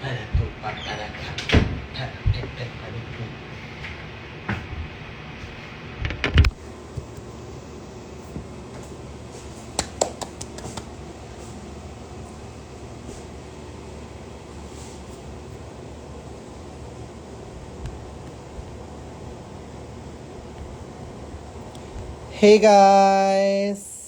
Hey guys!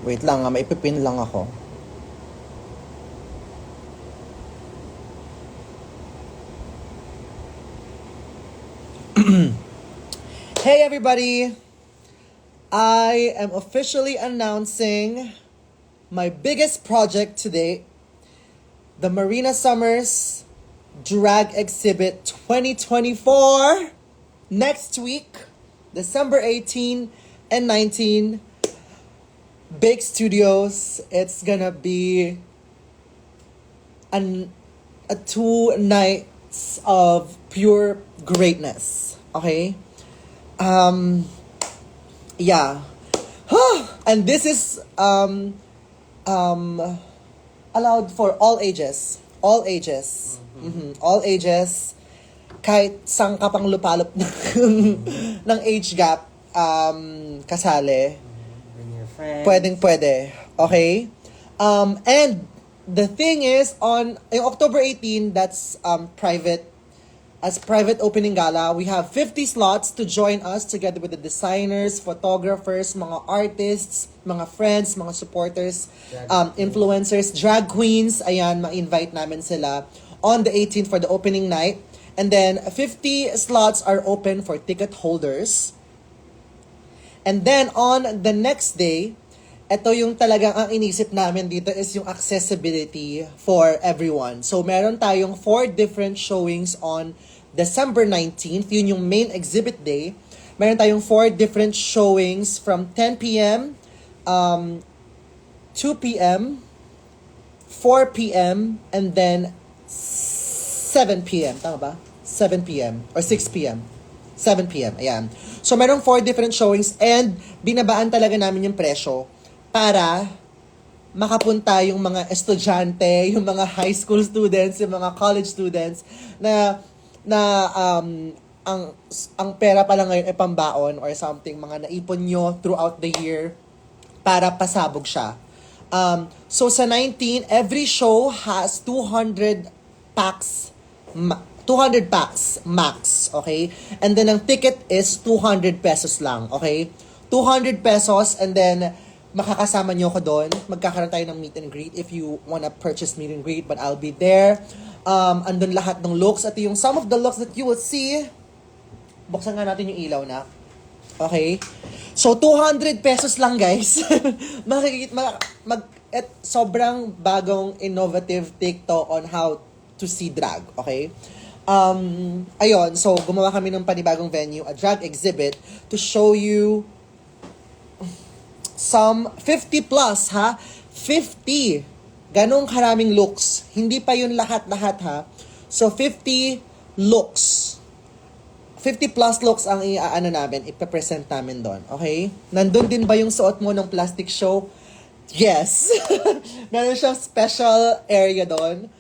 Wait lang, maipipin lang ako. Hey everybody! I am officially announcing my biggest project to date, the Marina Summers Drag Exhibit 2024, next week, December 18 and 19, Big Studios. It's gonna be a 2 nights of pure greatness. Okay? Yeah. And this is allowed for all ages. All ages. All ages. Kahit sang ka pang lupalop ng age gap, kasali. Pwedeng-pwede. Okay? And the thing is, on October 18, that's private. As private opening gala, we have 50 slots to join us together with the designers, photographers, mga artists, mga friends, mga supporters, influencers, drag queens. Ayan, ma-invite namin sila on the 18th for the opening night. And then 50 slots are open for ticket holders. And then on the next day, ito yung talagang ang inisip namin dito is yung accessibility for everyone. So meron tayong 4 different showings on December 19th. Yun yung main exhibit day. Meron tayong 4 different showings from 10 p.m., 2 p.m., 4 p.m., and then 7 p.m. Tama ba? 7 p.m. or 6 p.m. 7 p.m. Ayan. So, merong 4 different showings and binabaan talaga namin yung presyo para makapunta yung mga estudyante, yung mga high school students, yung mga college students na ang pera pala ngayon ay pambaon or something, mga naipon nyo throughout the year para pasabog siya. So sa 19, every show has 200 packs max, okay? And then ang ticket is 200 pesos lang, okay? 200 pesos and then makakasama nyo ko doon. Magkakaroon tayo ng meet and greet if you wanna purchase meet and greet, but I'll be there. Andun lahat ng looks. At yung some of the looks that you will see, buksan nga natin yung ilaw na. Okay? So, 200 pesos lang, guys. Sobrang bagong innovative take to on how to see drag. Okay? Ayun, so gumawa kami ng panibagong venue, a drag exhibit, to show you some 50 plus, ha? 50! Ganong karaming looks. Hindi pa yun lahat-lahat, ha? So, 50 looks. 50 plus looks ang ipapresent namin doon. Okay? Nandun din ba yung suot mo ng plastic show? Yes! Meron siyang special area doon.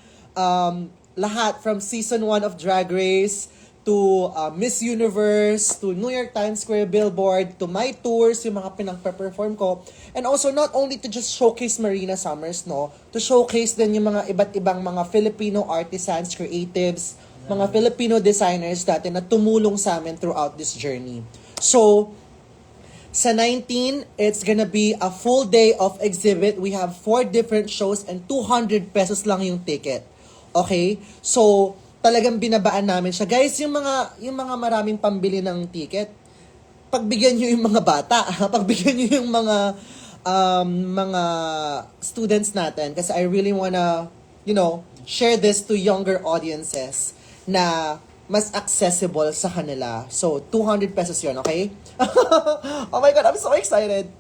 Lahat from season 1 of Drag Race to Miss Universe, to New York Times Square billboard, to my tours, yung mga pinang-perform ko. And also, not only to just showcase Marina Summers, no? To showcase din yung mga iba't ibang mga Filipino artisans, creatives, mga Filipino designers dati na tumulong sa amin throughout this journey. So, sa 19, it's gonna be a full day of exhibit. We have 4 different shows and 200 pesos lang yung ticket. Okay? So, talagang binabaan namin siya. Guys, yung mga maraming pambili ng ticket, pagbigyan nyo yung mga bata, pagbigyan nyo yung mga students natin. Kasi I really wanna, share this to younger audiences na mas accessible sa kanila. So, 200 pesos yun, okay? Oh my God, I'm so excited.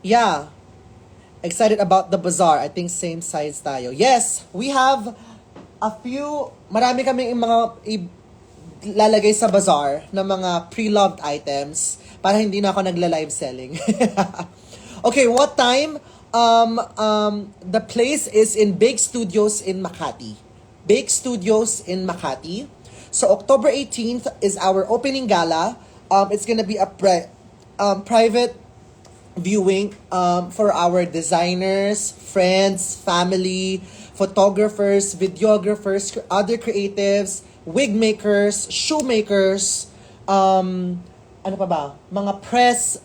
Yeah. Excited about the bazaar. I think same size tayo. Yes, we have a few, marami kaming mga lalagay sa bazaar ng mga pre-loved items para hindi na ako nagla-live selling. Okay, what time? The place is in Big Studios in Makati. Big Studios in Makati. So October 18th is our opening gala. It's gonna be a private viewing for our designers, friends, family, photographers, videographers, other creatives, wig makers, shoemakers, ano pa ba? Mga press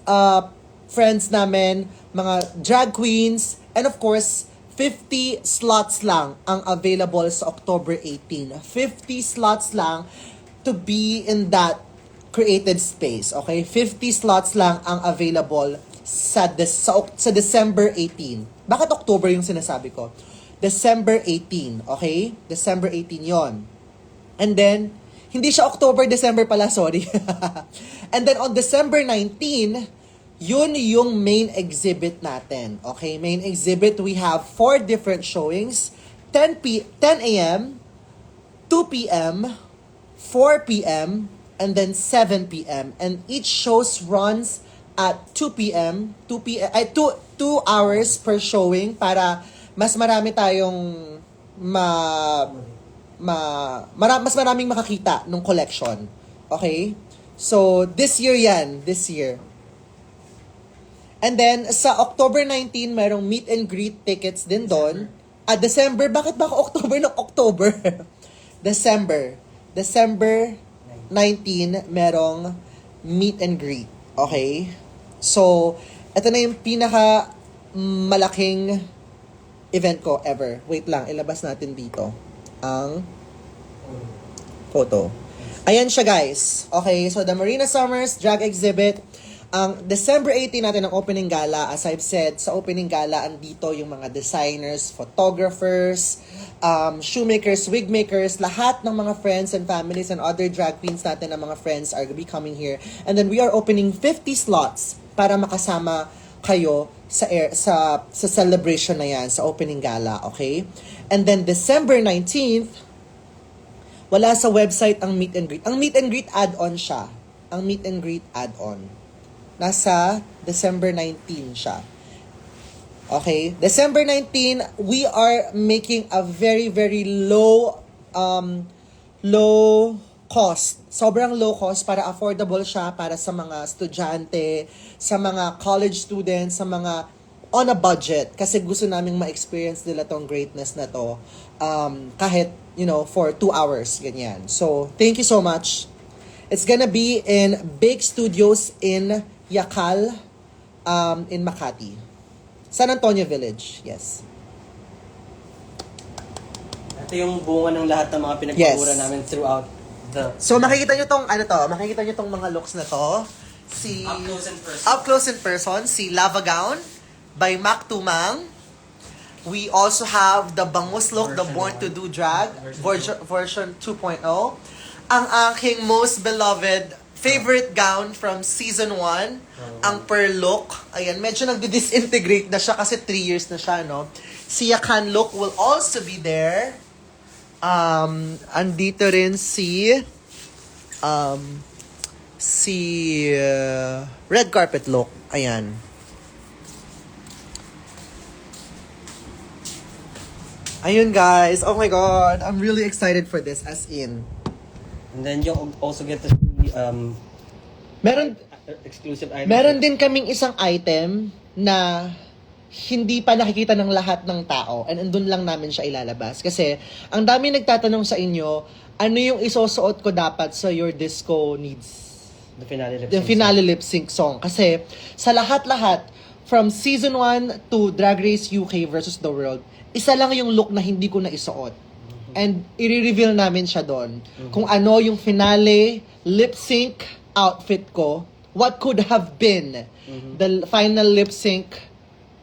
friends namin, mga drag queens, and of course, 50 slots lang ang available sa October 18. 50 slots lang to be in that created space, okay? 50 slots lang ang available sa December 18. Bakit October yung sinasabi ko? December 18, okay? December 18 yon. And then, hindi siya October, December pala, sorry. And then on December 19, yun yung main exhibit natin. Okay, main exhibit, we have 4 different showings. 10 a.m., 2 p.m., 4 p.m., and then 7 p.m. And each shows runs at 2 p.m., 2 hours per showing para mas marami tayong mas maraming makakita nung collection. Okay? So, this year yan. This year. And then, sa October 19, merong meet and greet tickets din doon. December. Bakit ba October ng October? December 19, merong meet and greet. Okay? So, ito na yung pinaka malaking event ko ever. Wait lang, ilabas natin dito ang photo. Ayan siya, guys. Okay, so the Marina Summers Drag Exhibit. Ang December 18 natin ang opening gala. As I've said, sa opening gala, andito yung mga designers, photographers, shoemakers, wig makers, lahat ng mga friends and families and other drag queens natin na mga friends are be coming here. And then we are opening 50 slots para makasama kayo sa celebration na yan, sa opening gala, okay? And then December 19th, wala sa website ang meet and greet. Ang meet and greet add-on siya. Ang meet and greet add-on. Nasa December 19 siya. Okay? December 19, we are making a very, very low cost. Sobrang low cost para affordable siya para sa mga estudyante, sa mga college students, sa mga on a budget. Kasi gusto naming ma-experience nila tong greatness na to kahit, for 2 hours, ganyan. So, thank you so much. It's gonna be in Big Studios in Yakal, in Makati. San Antonio Village, yes. Ito yung bunga ng lahat ng mga pinagpapura namin throughout the... So, makikita nyo tong, makikita nyo tong mga looks na to. Up close in person, si Lava Gown by Mac Tumang. We also have the Bangus look, the Born to Do Drag, version 2.0. Ang aking most beloved favorite gown from season 1, ang pearl look. Ayan, medyo nagdi-disintegrate na siya kasi 3 years na siya, no? Si Yakan look will also be there. Andito rin si red carpet look. Ayan. Ayun, guys. Oh my God. I'm really excited for this, as in. And then you'll also get to see Meron exclusive items. Meron din kaming isang item na hindi pa nakikita ng lahat ng tao, and andun lang namin siya ilalabas. Kasi ang dami nagtatanong sa inyo, ano yung isusuot ko dapat sa Your Disco Needs? The finale lip sync song. Kasi sa lahat-lahat, from season 1 to Drag Race UK versus the World, isa lang yung look na hindi ko na isuot. And i-reveal namin siya doon. Kung ano yung finale lip sync outfit ko, what could have been the final lip sync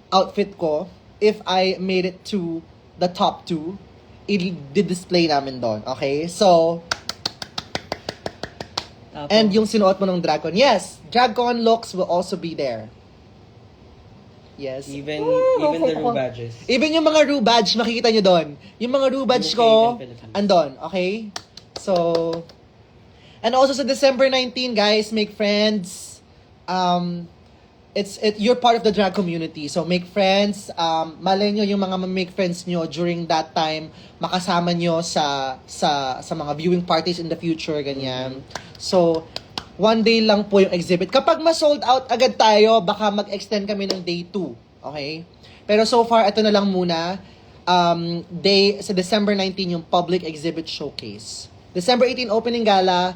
outfit ko if I made it to the top 2, i-display namin doon. Okay? So, and yung sinuot mo ng Dragon. Yes, Dragon looks will also be there. Yes. Even the Rue badges. Even yung mga Rue badge, makikita nyo doon. Yung mga Rue badge ko, andon. Okay? So, And also sa December 19, guys, make friends. You're part of the drag community. So make friends. Malay nyo yung mga make friends nyo during that time, makasama nyo sa mga viewing parties in the future, ganyan. So, one day lang po yung exhibit. Kapag ma-sold out agad tayo, baka mag-extend kami ng day 2. Okay? Pero so far, ito na lang muna. Sa December 19 yung public exhibit showcase. December 18 opening gala.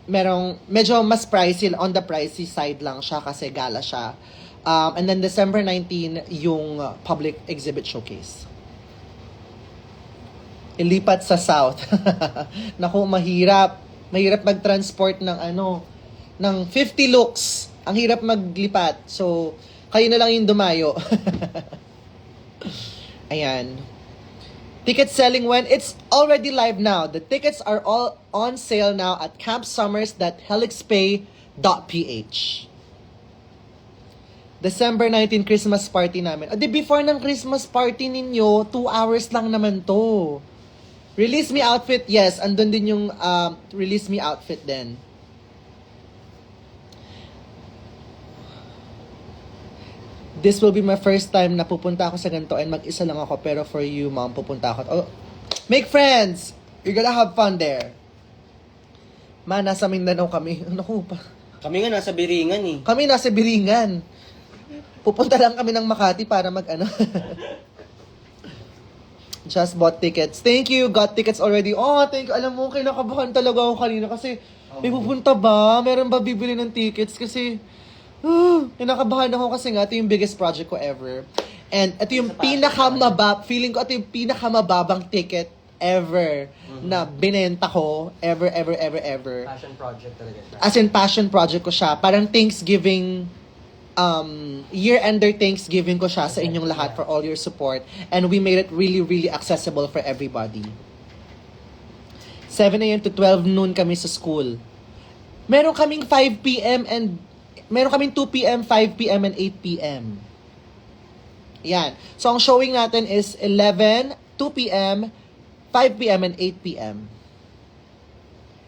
Merong medyo mas pricey, on the pricey side lang siya kasi gala siya. And then December 19 yung public exhibit showcase. Ilipat sa South. Naku, mahirap. Mahirap mag-transport ng ng 50 looks. Ang hirap maglipat. So, kayo na lang yung dumayo. Ayan. Ticket selling when? It's already live now. The tickets are all on sale now at campsummers.helixpay.ph. December 19 Christmas party namin. Before ng Christmas party ninyo, 2 hours lang naman to. Release Me outfit, yes. Andun din yung Release Me outfit din. This will be my first time na pupunta ako sa ganito and mag-isa lang ako. Pero for you, mom, pupunta ako. Oh, make friends! You're gonna have fun there. Ma, nasa Mindanao kami. Naku pa. Kami nga nasa Biringan eh. Kami nasa Biringan. Pupunta lang kami ng Makati para Just bought tickets. Thank you. Got tickets already. Oh, thank you. Alam mo, kinakabahan talaga ako kanina kasi may pupunta ba? Meron ba bibili ng tickets? Kasi kinakabahan ako kasi nga ito yung biggest project ko ever. And ito yung feeling ko ito yung pinakamababang ticket ever na binenta ko ever. Passion project talaga siya. As in passion project ko siya. Parang Thanksgiving year-ender Thanksgiving ko siya sa inyong lahat for all your support. And we made it really, really accessible for everybody. 7 a.m. to 12 noon kami sa school. Meron kaming 5 p.m. and meron kaming 2 p.m., 5 p.m., and 8 p.m. Yan. So, ang showing natin is 11, 2 p.m., 5 p.m., and 8 p.m.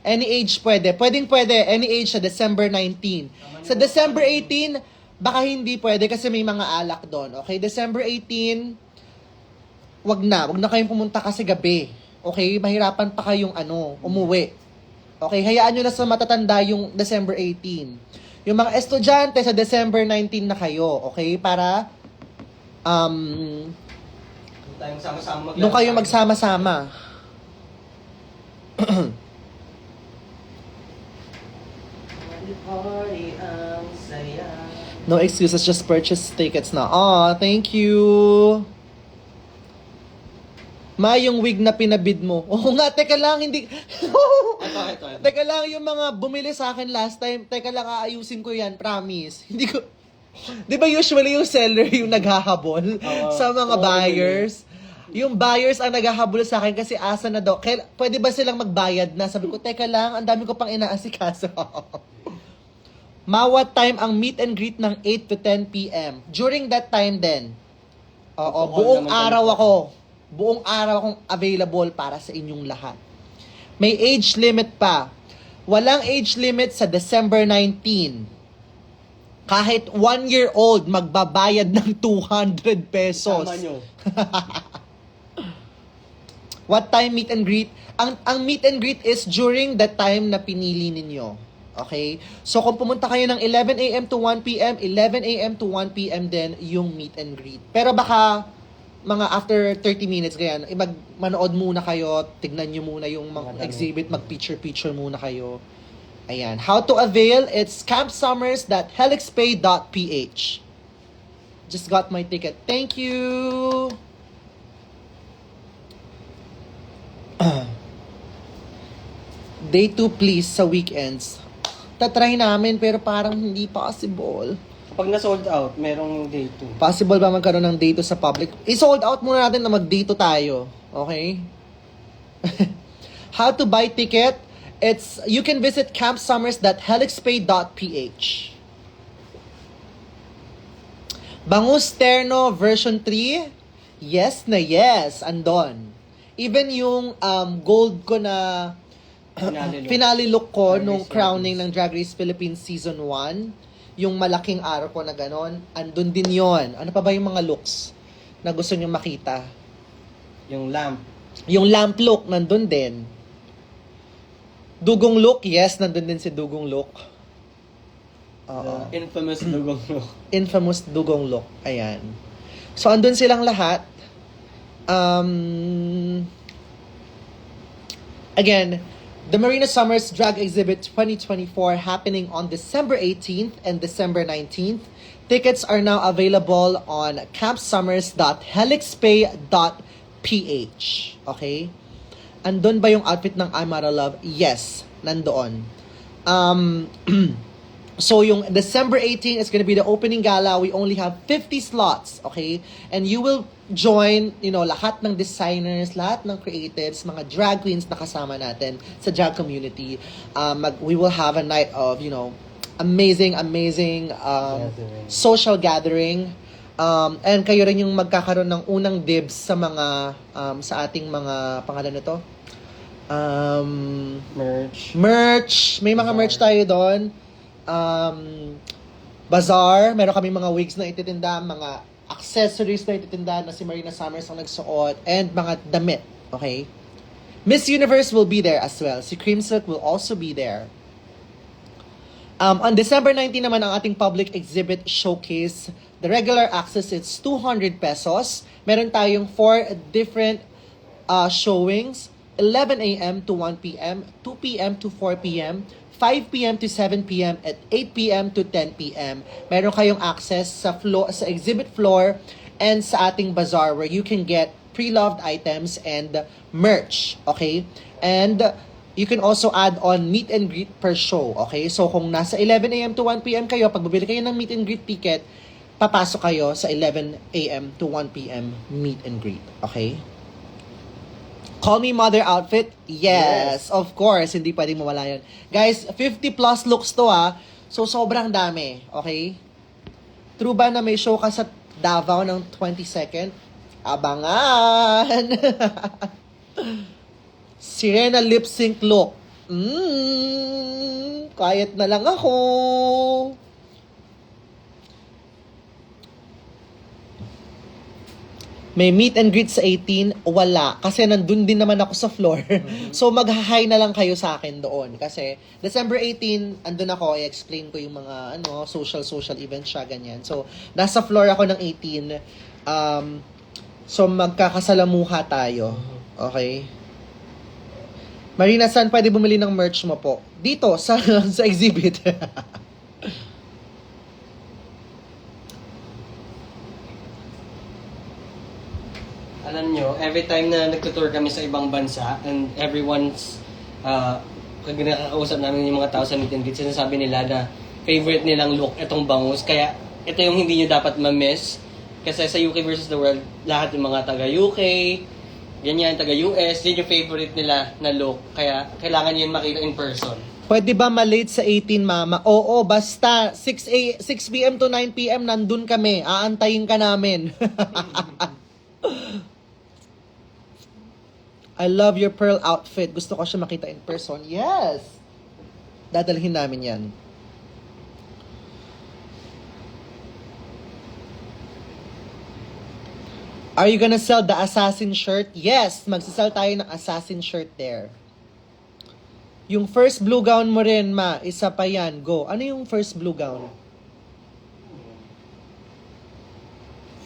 Any age pwede. Pwede. Any age sa December 19. Sa December 18, baka hindi pwede kasi may mga alak doon. Okay? December 18, wag na kayong pumunta kasi gabi. Okay? Mahirapan pa kayong umuwi. Okay? Hayaan nyo na sa matatanda yung December 18. Yung mga estudyante sa December 19 na kayo, okay? Para doon kayo magsama-sama. No excuses, just purchase tickets na. Oh, thank you. Ma, yung wig na pinabid mo. Oo nga, teka lang, hindi... Ito. Teka lang, yung mga bumili sa akin last time, teka lang, aayusin ko yan, promise. Hindi ko... Di ba usually yung seller yung naghahabol sa mga buyers? Yung buyers ang naghahabol sa akin kasi asa na daw. Pwede ba silang magbayad na? Sabi ko, teka lang, ang dami ko pang inaasikaso. Ma, what time ang meet and greet ng 8 to 10 p.m.? During that time din. Buong araw akong available para sa inyong lahat. May age limit pa. Walang age limit sa December 19. Kahit 1-year-old magbabayad ng 200 pesos. Tama nyo. What time meet and greet? Ang meet and greet is during the time na pinili ninyo. Okay? So kung pumunta kayo ng 11 a.m. to 1 p.m., 11 a.m. to 1 p.m. din yung meet and greet. Pero baka mga after 30 minutes, ganyan, manood muna kayo, tignan nyo muna yung exhibit, mag-picture muna kayo. Ayan. How to avail? It's campsummers.helixpay.ph. Just got my ticket. Thank you! Day 2 please sa weekends. Tatry namin pero parang hindi possible. Pag na-sold out, merong day 2. Possible ba magkaroon ng day 2 sa public? I-sold out muna natin na mag-day 2 tayo. Okay? How to buy ticket? You can visit campsummers.helixpay.ph. Bangus Terno version 3? Yes na yes. Andon. Even yung gold ko na finale look ko Drag nung Race crowning ng Drag Race Philippines Season 1, yung malaking araw ko na ganon, andun din yon. Ano pa ba yung mga looks na gusto nyo makita? Yung lamp. Yung lamp look, nandun din. Dugong look, yes, nandun din si Dugong look. Oo. The infamous dugong look. Infamous Dugong look. Ayan. So, andun silang lahat. Again, the Marina Summers Drag Exhibit 2024 happening on December 18th and December 19th. Tickets are now available on campsummers.helixpay.ph. Okay? Andun ba yung outfit ng Amara Love? Yes, nandoon. So yung December 18 is gonna be the opening gala. We only have 50 slots, okay? And you will join, lahat ng designers, lahat ng creatives, mga drag queens na kasama natin sa drag community. We will have a night of, amazing Gathering. social gathering. And kayo rin yung magkakaroon ng unang dibs sa mga, sa ating mga, pangalan nito? Merch. May mga Bazaar. merch tayo doon. Bazaar. Meron kami mga wigs na ititinda, mga accessories na ititinda na si Marina Summers ang nagsuot, and mga damit. Okay? Miss Universe will be there as well. Si Cream Silk will also be there. On December 19 naman ang ating public exhibit showcase. The regular access is 200 pesos. Meron tayong 4 different showings. 11 a.m. to 1 p.m., 2 p.m. to 4 p.m., 5 p.m. to 7 p.m. at 8 p.m. to 10 p.m. Meron kayong access sa exhibit floor and sa ating bazaar where you can get pre-loved items and merch, okay? And you can also add on meet and greet per show, okay? So kung nasa 11 a.m. to 1 p.m. kayo, pag bumili kayo ng meet and greet ticket, papasok kayo sa 11 a.m. to 1 p.m. meet and greet, okay? Call Me Mother outfit? Yes, of course. Hindi pwedeng mawala yun. Guys, 50 plus looks to So, sobrang dami. Okay? True ba na may show ka sa Davao ng 22nd? Abangan! Sirena lip sync look. Quiet na lang ako. May meet and greet sa 18, wala. Kasi nandun din naman ako sa floor. So, mag-hi na lang kayo sa akin doon. Kasi, December 18, andun ako, i-explain ko yung mga, social events siya, ganyan. So, nasa floor ako ng 18. So, magkakasalamuha tayo. Okay? Marina, saan pwede bumili ng merch mo po? Dito, sa exhibit. Alam nyo, every time na nagtutour kami sa ibang bansa and everyone's pag nakakausap namin yung mga tao sa meet and greet, sinasabi nila na favorite nilang look itong bangus. Kaya ito yung hindi nyo dapat ma-miss. Kasi sa UK versus the world, lahat yung mga taga-UK, ganyan, taga-US, yun yung favorite nila na look. Kaya kailangan nyo yun makita in person. Pwede ba malate sa 18, mama? Oo, basta 6 p.m. to 9 p.m. nandun kami. Aantayin ka namin. I love your pearl outfit. Gusto ko siya makita in person. Yes! Dadalhin namin yan. Are you gonna sell the assassin shirt? Yes! Magsasell tayo ng assassin shirt there. Yung first blue gown mo rin, ma. Isa pa yan. Go. Ano yung first blue gown?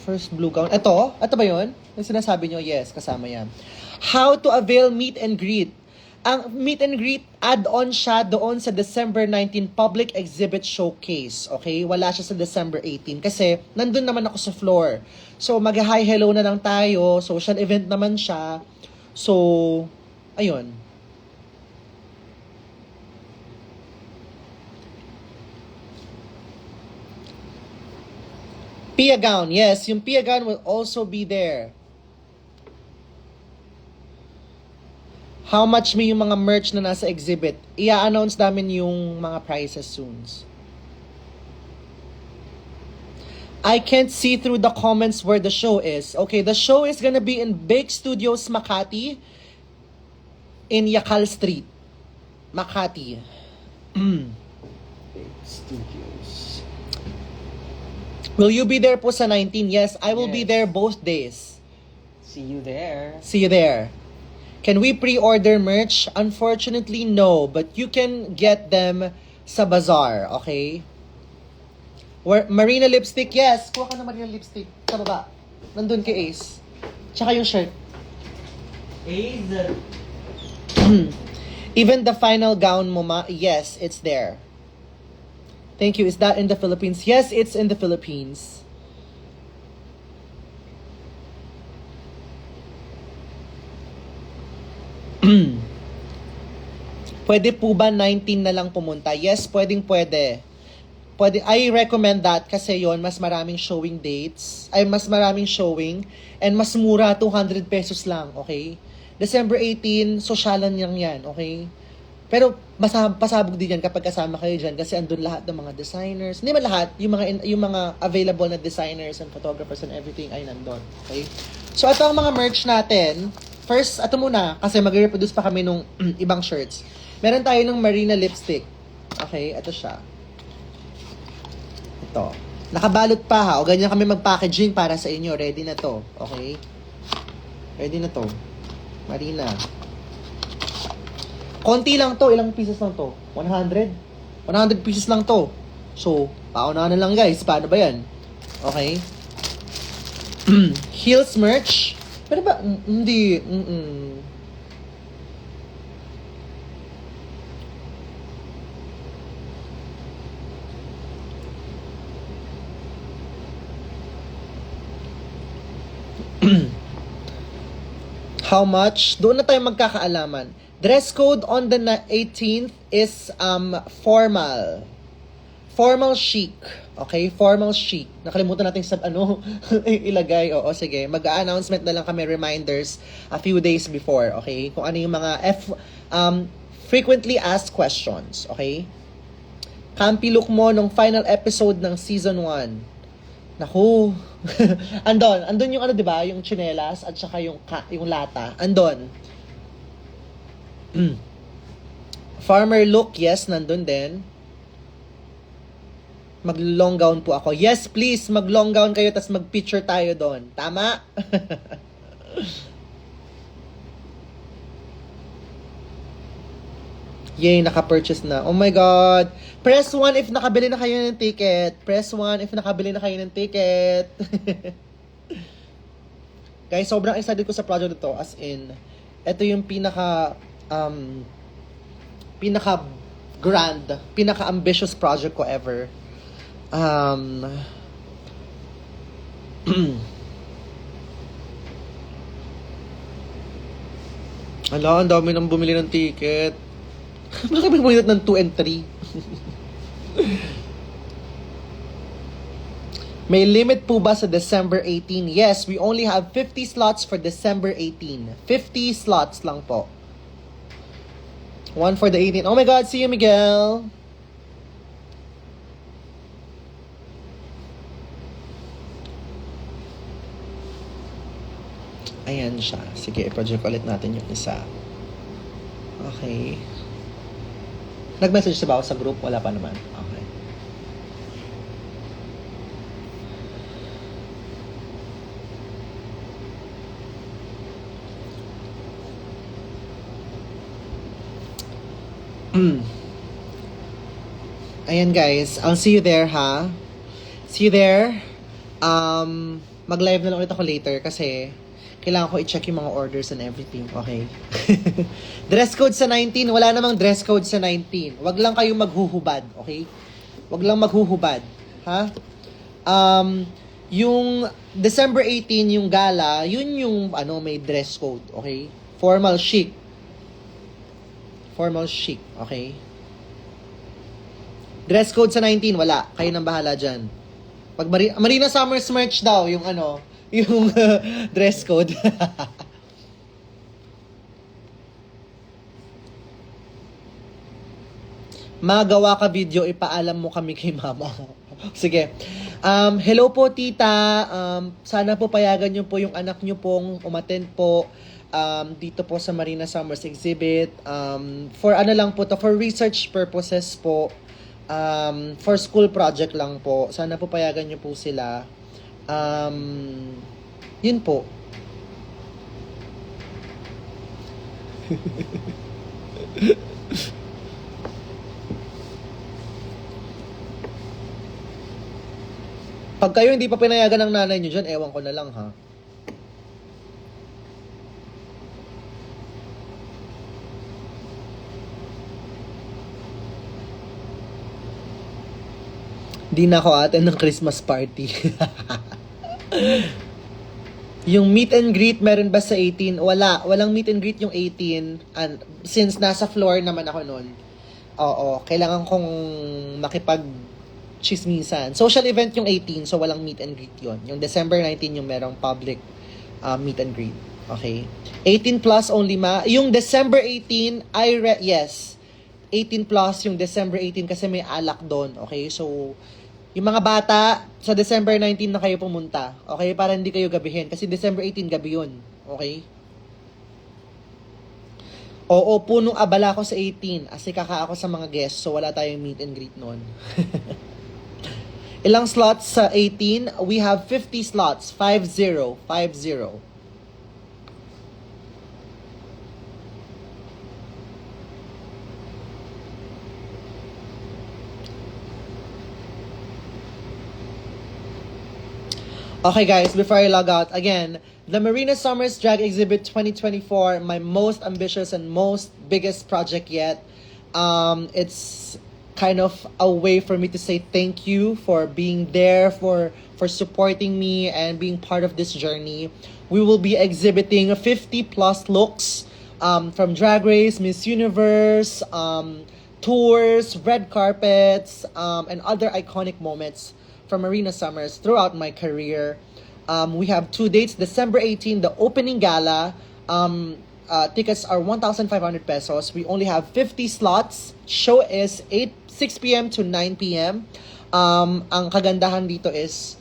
First blue gown. Ito? Ito ba yun? Yung sinasabi nyo? Yes, kasama yan. How to avail meet and greet. Ang meet and greet, add-on siya doon sa December 19 public exhibit showcase. Okay? Wala siya sa December 18 kasi nandun naman ako sa floor. So, mag-hi hello na lang tayo. Social event naman siya. So, ayun. Pia gown. Yes, yung Pia gown will also be there. How much may yung mga merch na nasa exhibit? I-announce namin yung mga prices soon. I can't see through the comments where the show is. Okay, the show is gonna be in Bake Studios Makati in Yakal Street. Makati. Studios. Will you be there po sa 19? Yes, I will be Yes. there both days. See you there. See you there. Can we pre-order merch? Unfortunately, no. But you can get them sa bazaar, okay? Marina lipstick, yes. Kuha ka ng Marina lipstick. Sa baba. Nandun kay Ace. Tsaka yung shirt. Ace. Even the final gown mo, ma? Yes, it's there. Thank you. Is that in the Philippines? Yes, it's in the Philippines. Pwede po ba 19 na lang pumunta? Yes, pwede. Pwede, I recommend that kasi yon mas maraming showing dates, ay mas maraming showing, and mas mura, 200 pesos lang, okay? December 18, sosyalan lang yan, okay? Pero pasabog din yan kapag kasama kayo dyan kasi andun lahat ng mga designers. Hindi man lahat, yung mga available na designers and photographers and everything ay nandun, okay? So ito ang mga merch natin. First, ito muna, kasi mag-reproduce pa kami nung ibang shirts. Meron tayo ng Marina lipstick. Okay, ito siya. Ito. Nakabalot pa ha. O ganyan kami mag-packaging para sa inyo. Ready na to. Okay? Ready na to. Marina. Konti lang to. Ilang pieces lang to? 100? 100 pieces lang to. So, paunahan na lang guys. Paano ba yan? Okay? Heels merch. Pero ba? Hindi. How much? Doon na tayo magkakaalaman. Dress code on the 18th is formal. Formal chic. Okay? Formal chic. Nakalimutan natin sa ilagay. Oo, sige. Mag-announcement na lang kami, reminders a few days before. Okay? Kung ano yung mga frequently asked questions. Okay? Campy look mo nung final episode ng season 1. Naku. andon yung ano, 'di ba? Yung tsinelas at saka yung lata. Andon. Farmer look, yes, nandun din. Mag-long gown po ako. Yes, please, mag-long gown kayo tas mag-picture tayo doon. Tama? Yay, naka-purchase na. Oh my God. Press 1 if nakabili na kayo ng ticket. Press 1 if nakabili na kayo ng ticket. Guys, sobrang excited ko sa project ito. As in, ito yung pinaka-grand, pinaka-ambitious project ko ever. Ala, ang dami nang bumili ng ticket. Bakit may bumili ng 2 and 3? May limit po ba sa December 18? Yes, we only have 50 slots for December 18. 50 slots lang po. One for the 18. Oh my God, see you, Miguel. Ayan siya. Sige, i-project ulit natin yung isa. Okay. Nag-message ba ako sa group? Wala pa naman. Okay. Ayan guys, I'll see you there ha. See you there. Mag-live na lang ulit ako later kasi kailangan ko i-check yung mga orders and everything. Okay. Dress code sa 19. Wala namang dress code sa 19. Wag lang kayong maghuhubad. Okay? Wag lang maghuhubad. Ha? Yung December 18, yung gala, yun yung may dress code. Okay? Formal chic. Formal chic. Okay? Dress code sa 19, wala. Kayo nang bahala dyan. Pag Marina Summers merch daw, yung yung dress code. Magawa ka video, ipaalam mo kami kay mama. Sige. Hello po, tita. Sana po payagan niyo po yung anak niyo pong umattend po dito po sa Marina Summers Exhibit. For ano lang po to, for research purposes po. For school project lang po. Sana po payagan niyo po sila. Yun po. Pag kayo hindi pa pinayagan ng nanay niyo dyan, ewan ko na lang ha. Di na ako attend ng Christmas party. Yung meet and greet, meron ba sa 18? Wala. Walang meet and greet yung 18. And since nasa floor naman ako noon, oo, kailangan kong makipag-chismisan. Social event yung 18, so walang meet and greet yon. Yung December 19 yung merong public meet and greet. Okay? 18 plus only Yung December 18, yes. 18 plus yung December 18 kasi may alak doon. Okay? So, yung mga bata, sa December 19 na kayo pumunta. Okay? Para hindi kayo gabihin. Kasi December 18, gabi yun. Okay? Oo, punong abala ko sa 18. Kasi kaka ako sa mga guests. So, wala tayong meet and greet noon. Ilang slots sa 18? We have 50 slots. 50. 50. Okay guys, before I log out, again, the Marina Summers Drag Exhibit 2024, my most ambitious and most biggest project yet. It's kind of a way for me to say thank you for being there, for supporting me and being part of this journey. We will be exhibiting 50 plus looks from Drag Race, Miss Universe, tours, red carpets, and other iconic moments from Marina Summers throughout my career. We have 2 dates. December 18, the opening gala. Tickets are 1,500 pesos. We only have 50 slots. Show is 6 p.m. to 9 p.m. Ang kagandahan dito is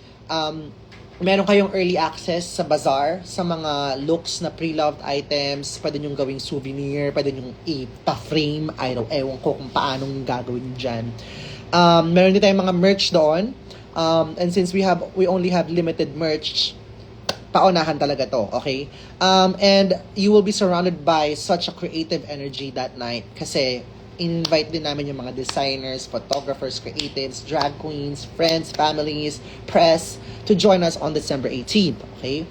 meron kayong early access sa bazaar, sa mga looks na pre-loved items. Pwede nyong gawing souvenir, pwede nyong ipa-frame. Ewan ko kung paanong gagawin dyan. Meron din tayong mga merch doon. And since we only have limited merch, paunahan talaga to, okay? And you will be surrounded by such a creative energy that night kasi invite din namin yung mga designers, photographers, creatives, drag queens, friends, families, press to join us on December 18th, okay?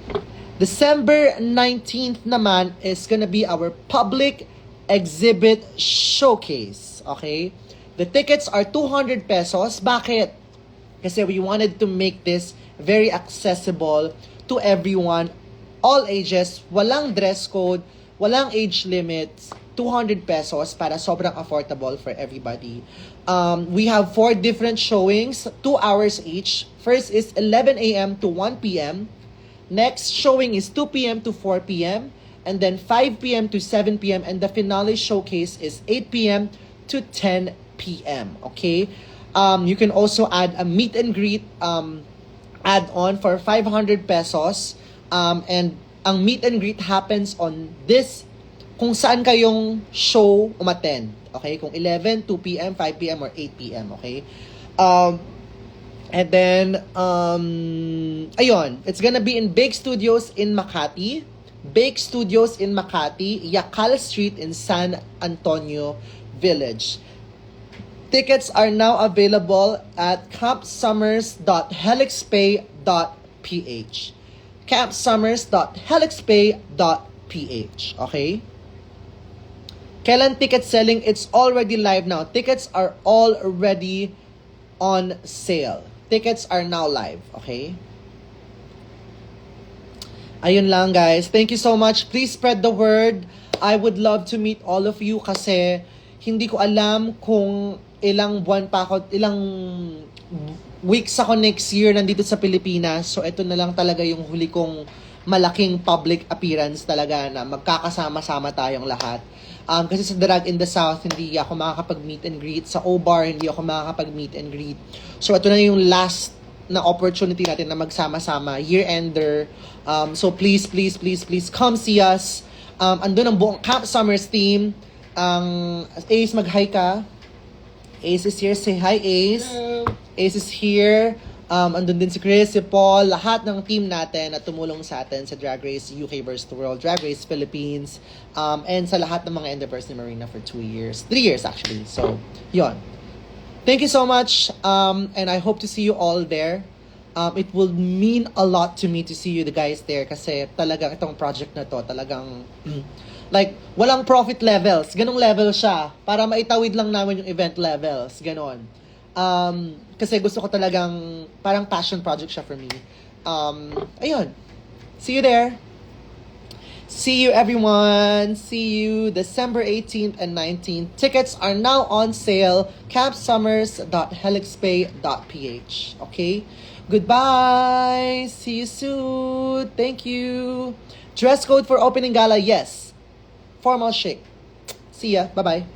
December 19th naman is gonna be our public exhibit showcase, okay? The tickets are 200 pesos. Bakit? Kasi we wanted to make this very accessible to everyone, all ages, walang dress code, walang age limits, 200 pesos para sobrang affordable for everybody. We have 4 different showings, 2 hours each. First is 11 a.m. to 1 p.m. Next showing is 2 p.m. to 4 p.m. And then 5 p.m. to 7 p.m. And the finale showcase is 8 p.m. to 10 p.m. Okay? You can also add a meet and greet add-on for 500 pesos. And ang meet and greet happens on this, kung saan kayong show umattend. Okay? Kung 11, 2 p.m., 5 p.m., or 8 p.m. Okay? And then, ayun, it's gonna be in Bake Studios in Makati. Bake Studios in Makati, Yakal Street in San Antonio Village. Tickets are now available at campsummers.helixpay.ph. campsummers.helixpay.ph. Okay? Kailan ticket selling? It's already live now. Tickets are already on sale. Tickets are now live. Okay? Ayun lang guys. Thank you so much. Please spread the word. I would love to meet all of you kasi hindi ko alam kung ilang buwan pa ako, ilang weeks ako next year nandito sa Pilipinas. So, ito na lang talaga yung huli kong malaking public appearance talaga na magkakasama-sama tayong lahat. Kasi sa Drag in the South, hindi ako makakapag-meet and greet. Sa O-Bar, hindi ako makakapag-meet and greet. So, ito na yung last na opportunity natin na magsama-sama, year-ender. So please, please, please, please come see us. Andun ang buong Camp Summers team. Ace, mag-hi ka. Ace is here. Say hi, Ace. Hello. Ace is here. Andun din si Chris, si Paul, lahat ng team natin na tumulong sa atin sa Drag Race UK vs. The World, Drag Race Philippines, and sa lahat ng mga Endeavors ni Marina for 2 years. 3 years actually. So, yon. Thank you so much, and I hope to see you all there. It will mean a lot to me to see you the guys there kasi talagang itong project na to, talagang like, walang profit levels. Ganong level siya. Para maitawid lang namin yung event levels. Ganon. Kasi gusto ko talagang, parang passion project siya for me. Ayun. See you there. See you everyone. See you December 18th and 19th. Tickets are now on sale. campsummers.helixpay.ph. Okay? Goodbye. See you soon. Thank you. Dress code for opening gala, yes. Formal chic. See ya. Bye-bye.